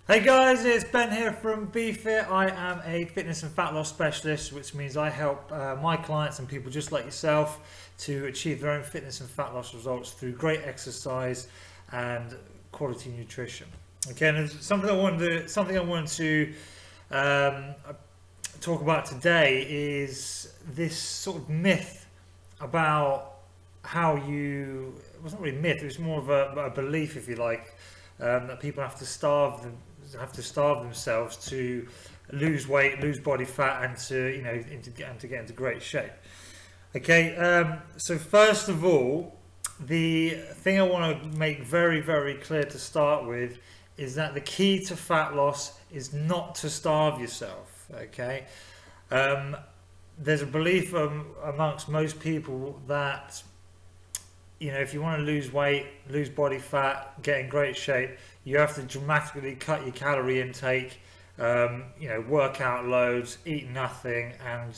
Hey guys, it's Ben here from BeFit. I am a fitness and fat loss specialist, which means I help my clients and people just like yourself to achieve their own fitness and fat loss results through great exercise and quality nutrition. Okay, and something I wanted to talk about today is this sort of myth about how it wasn't really a myth, it was more of a belief, if you like, that people have to starve themselves to lose weight, lose body fat, and to get into great shape. Okay, so first of all, the thing I want to make very, very clear to start with is that the key to fat loss is not to starve yourself. Okay, there's a belief amongst most people that if you want to lose weight, lose body fat, get in great shape, you have to dramatically cut your calorie intake, work out loads, eat nothing, and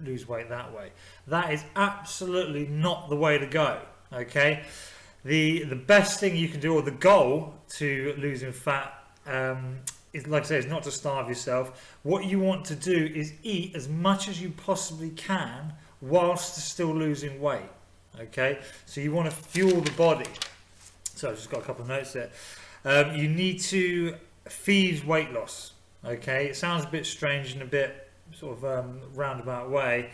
lose weight that way. That is absolutely not the way to go. Okay, the best thing you can do, or the goal to losing fat, is, like I say, is not to starve yourself. What you want to do is eat as much as you possibly can whilst still losing weight. Okay, so you want to fuel the body. So I've just got a couple of notes there. You need to feed weight loss. Okay, it sounds a bit strange in a bit sort of roundabout way,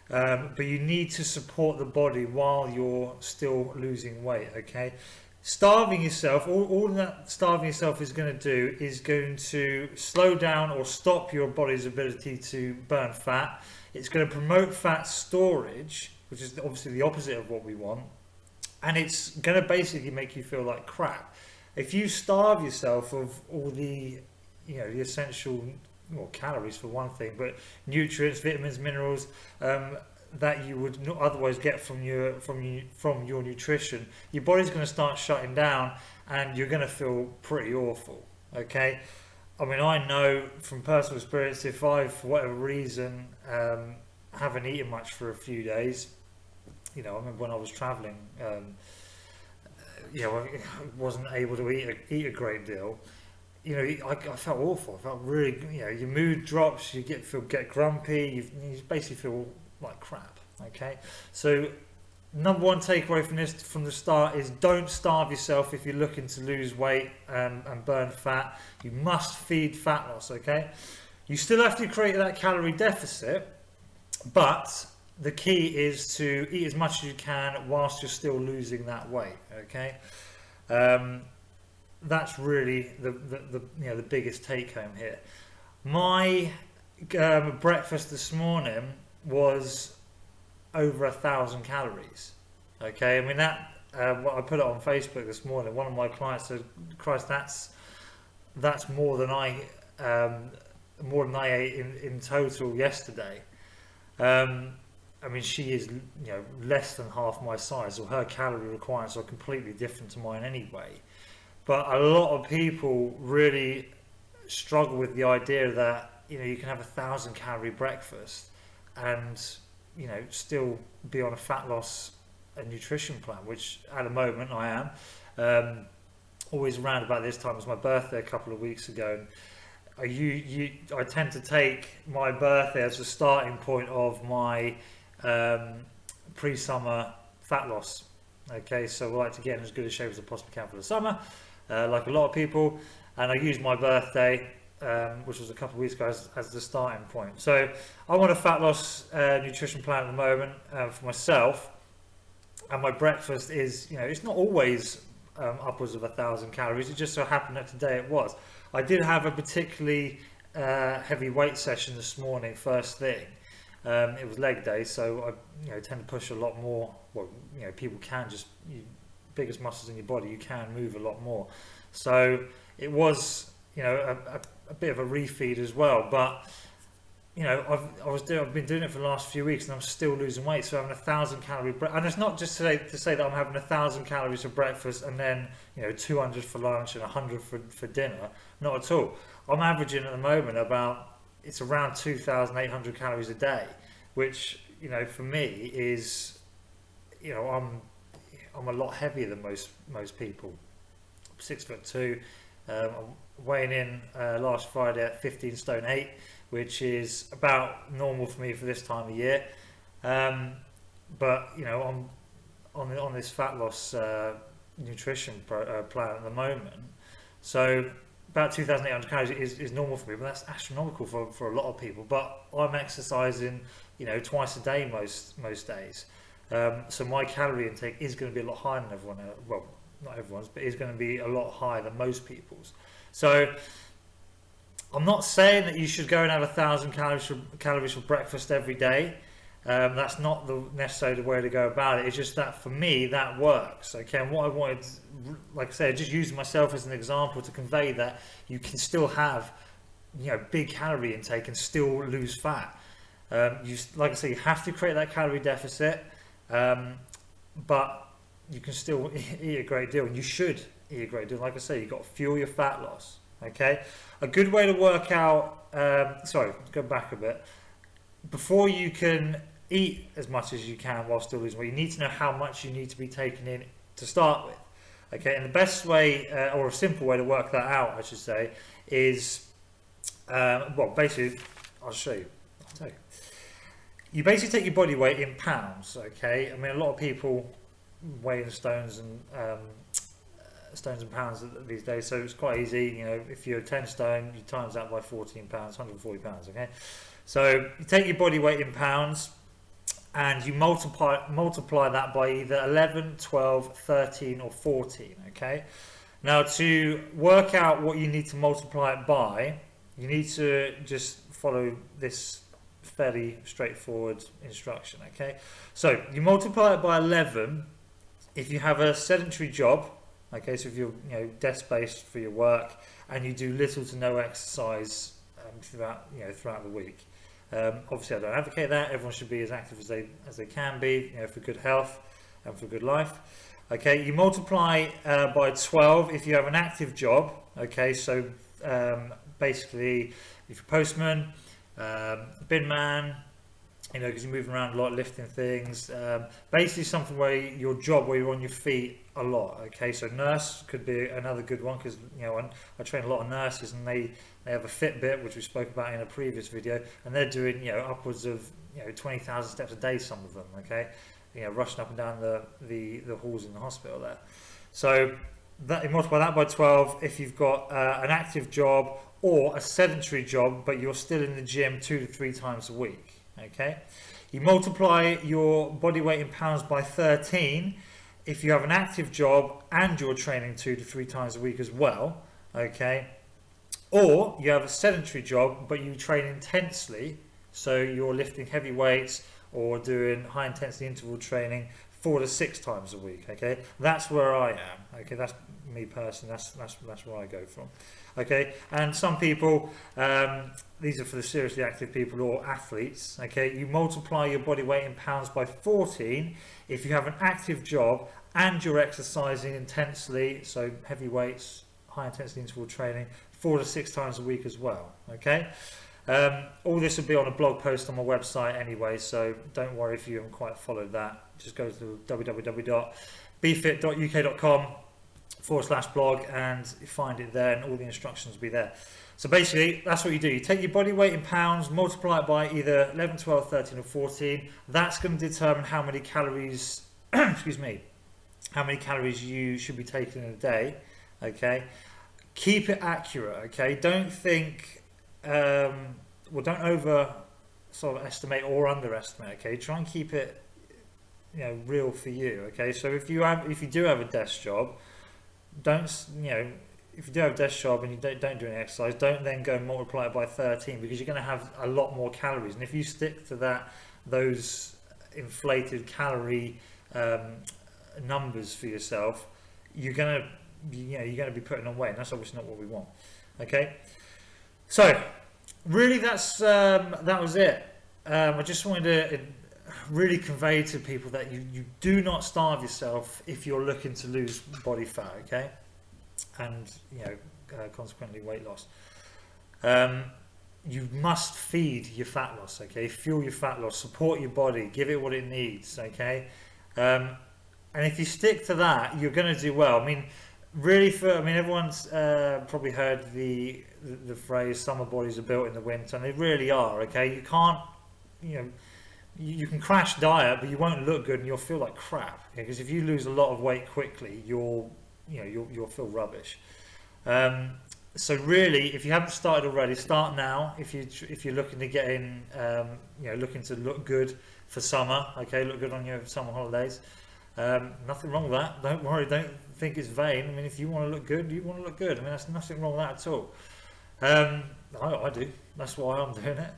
but you need to support the body while you're still losing weight. Okay, starving yourself, all that starving yourself is going to do is going to slow down or stop your body's ability to burn fat. It's going to promote fat storage, which is obviously the opposite of what we want, and it's going to basically make you feel like crap. If you starve yourself of all the the essential, well, calories for one thing, but nutrients, vitamins, minerals that you would not otherwise get from your nutrition, your body's going to start shutting down and you're going to feel pretty awful. Okay, I mean, I know from personal experience, if I, for whatever reason, haven't eaten much for a few days, I remember when I was traveling, I wasn't able to eat a great deal. I felt awful. I felt really, your mood drops. You get grumpy. You basically feel like crap. Okay, so number one takeaway from this from the start is don't starve yourself if you're looking to lose weight and burn fat. You must feed fat loss. Okay, you still have to create that calorie deficit, but the key is to eat as much as you can whilst you're still losing that weight. Okay, that's really the biggest take home here. My breakfast this morning was over 1,000 calories. Okay, I mean that. I put it on Facebook this morning. One of my clients said, "Christ, that's more than I ate in total yesterday." I mean, she is less than half my size, so her calorie requirements are completely different to mine anyway. But a lot of people really struggle with the idea that you can have 1,000 calorie breakfast and still be on a fat loss and nutrition plan, which at the moment I am. Always around about this time was my birthday a couple of weeks ago. I tend to take my birthday as the starting point of my pre-summer fat loss. Okay, so we like to get in as good a shape as I possibly can for the summer, like a lot of people, and I use my birthday, which was a couple of weeks ago, as the starting point. So I want a fat loss nutrition plan at the moment for myself, and my breakfast is, it's not always upwards of 1,000 calories. It just so happened that today it was. I did have a particularly heavy weight session this morning, first thing. It was leg day, so I tend to push a lot more. Well, people can biggest muscles in your body, you can move a lot more. So it was, a bit of a refeed as well. But I've been doing it for the last few weeks, and I'm still losing weight. So having 1,000 calorie and it's not just to say that I'm having 1,000 calories for breakfast and then 200 for lunch and 100 for dinner. Not at all. I'm averaging at the moment it's around 2,800 calories a day, which for me is I'm a lot heavier than most people. I'm 6'2". weighing in last Friday at 15 stone 8, which is about normal for me for this time of year. But you know, on this fat loss nutrition plan at the moment, so about 2,800 calories is normal for me, but that's astronomical for a lot of people. But I'm exercising, you know, twice a day most days. So my calorie intake is going to be a lot higher than everyone. Well, not everyone's, but is going to be a lot higher than most people's. So I'm not saying that you should go and have 1,000 calories for breakfast every day. That's not necessarily the way to go about it. It's just that for me that works. Okay, and what I wanted, like I said, just using myself as an example to convey that you can still have, you know, big calorie intake and still lose fat. Like I say, you have to create that calorie deficit, but you can still eat a great deal, and you should eat a great deal. Like I say, you've got to fuel your fat loss. Okay, a good way to work out. Sorry, go back a bit. Before you can eat as much as you can while still losing weight, you need to know how much you need to be taking in to start with. Okay, and the best way, or a simple way to work that out, I should say, is well, basically, I'll show you. I'll tell you. You basically take your body weight in pounds. Okay, I mean a lot of people weigh in stones and pounds these days, so it's quite easy. You know, if you're 10 stone, you times that by 14 pounds, 140 pounds. Okay, so you take your body weight in pounds and you multiply that by either 11, 12, 13 or 14. Okay, now to work out what you need to multiply it by, you need to just follow this fairly straightforward instruction. Okay, so you multiply it by 11 if you have a sedentary job. Okay, so if you're, you know, desk-based for your work and you do little to no exercise throughout the week. Obviously, I don't advocate that. Everyone should be as active as they can be, you know, for good health and for good life. Okay, you multiply by 12 if you have an active job. Okay, so basically, if you're a postman, bin man, you know, because you're moving around a lot, lifting things. Basically, something where your job where you're on your feet a lot. Okay, so nurse could be another good one, because you know I train a lot of nurses and they have a Fitbit, which we spoke about in a previous video, and they're doing, you know, upwards of, you know, 20,000 steps a day. Some of them, okay, you know, rushing up and down the halls in the hospital there. So that, you multiply that by 12 if you've got an active job or a sedentary job, but you're still in the gym 2 to 3 times a week. Okay, you multiply your body weight in pounds by 13 if you have an active job and you're training 2 to 3 times a week as well. Okay, or you have a sedentary job but you train intensely, so you're lifting heavy weights or doing high intensity interval training 4 to 6 times a week. Okay, that's where I am. Okay, that's me personally. That's where I go from. Okay, and some people, these are for the seriously active people or athletes. Okay, you multiply your body weight in pounds by 14 if you have an active job and you're exercising intensely, so heavy weights, high intensity interval training 4 to 6 times a week as well. Okay, all this will be on a blog post on my website anyway, so don't worry if you haven't quite followed that. Just go to www.bfit.uk.com/blog and find it there, and all the instructions will be there. So basically, that's what you do. You take your body weight in pounds, multiply it by either 11, 12, 13 or 14. That's going to determine how many calories, excuse me, how many calories you should be taking in a day. Okay, keep it accurate. Okay, don't think, don't over sort of estimate or underestimate. Okay, try and keep it, you know, real for you. Okay, so if you do have a desk job, don't, you know, if you do have a desk job and you don't do any exercise, don't then go and multiply it by 13, because you're going to have a lot more calories. And if you stick to those inflated calorie numbers for yourself, you're going to be putting on weight, and that's obviously not what we want. Okay, so really that was it. I just wanted to really convey to people that you do not starve yourself if you're looking to lose body fat. Okay, and you know, consequently weight loss. You must feed your fat loss. Okay, fuel your fat loss, support your body, give it what it needs. Okay, and if you stick to that, you're going to do well. I mean, really, I mean, everyone's probably heard the phrase "summer bodies are built in the winter," and they really are. Okay, you can't, you know, you can crash diet, but you won't look good and you'll feel like crap. Because if you lose a lot of weight quickly, you'll feel rubbish. So really, if you haven't started already, start now. If you're looking to get in, looking to look good for summer, okay, look good on your summer holidays. Nothing wrong with that. Don't worry. Don't think it's vain. I mean, if you want to look good, you want to look good. I mean, there's nothing wrong with that at all. I do. That's why I'm doing it.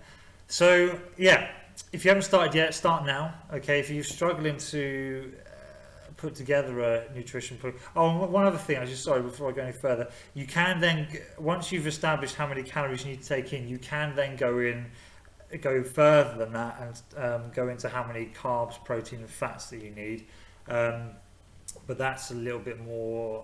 So yeah, if you haven't started yet, start now. Okay, if you're struggling to put together a nutrition program. Oh, one other thing, before I go any further, you can then, once you've established how many calories you need to take in, you can then go further than that and go into how many carbs, protein and fats that you need. But that's a little bit more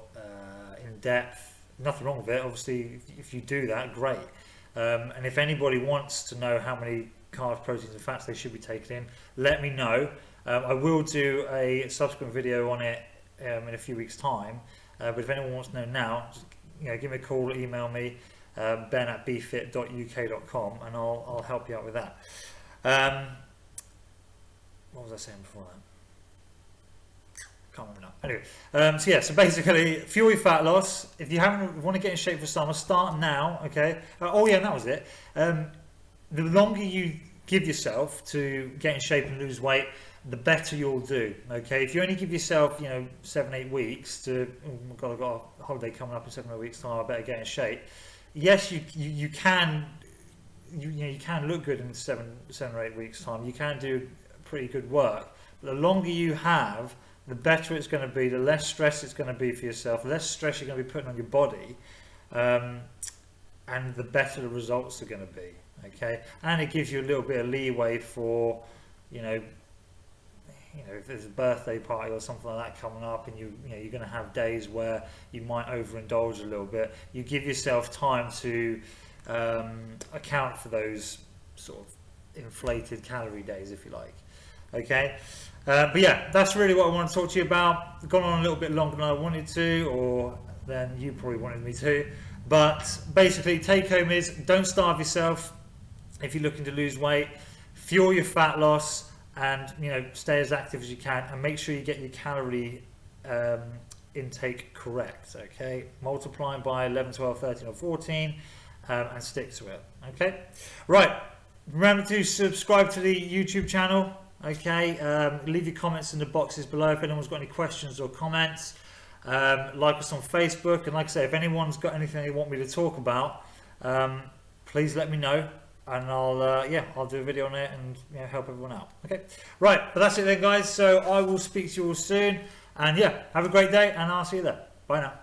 in depth. Nothing wrong with it, obviously. If you do that, great. And if anybody wants to know how many carbs, proteins and fats they should be taking in, let me know. I will do a subsequent video on it in a few weeks time, but if anyone wants to know now, just, give me a call, email me, ben@bfit.uk.com, and I'll help you out with that. What was I saying before that? Can't remember now. Anyway, so basically, fuel your fat loss. If you want to get in shape for summer, start now. Okay. And that was it. The longer you give yourself to get in shape and lose weight, the better you'll do. Okay, if you only give yourself 7-8 weeks to, oh my god, I've got a holiday coming up in 7 or 8 weeks time, I better get in shape. Yes, you can look good in 7 or 8 weeks time. You can do pretty good work, but the longer you have, the better it's going to be, the less stress it's going to be for yourself, the less stress you're going to be putting on your body, and the better the results are going to be. Okay, and it gives you a little bit of leeway for, if there's a birthday party or something like that coming up, and you're going to have days where you might overindulge a little bit. You give yourself time to account for those sort of inflated calorie days, if you like. Okay, but yeah, that's really what I want to talk to you about. I've gone on a little bit longer than I wanted to, or than you probably wanted me to. But basically, take home is, don't starve yourself if you're looking to lose weight. Fuel your fat loss, and stay as active as you can, and make sure you get your calorie intake correct. Okay, multiplying by 11, 12, 13 or 14, and stick to it. Okay, right, remember to subscribe to the YouTube channel. Okay, leave your comments in the boxes below if anyone's got any questions or comments. Like us on Facebook, and like I say, if anyone's got anything they want me to talk about, please let me know, and I'll do a video on it and help everyone out. Okay, right, but that's it then, guys. So I will speak to you all soon, and yeah, have a great day, and I'll see you there. Bye now.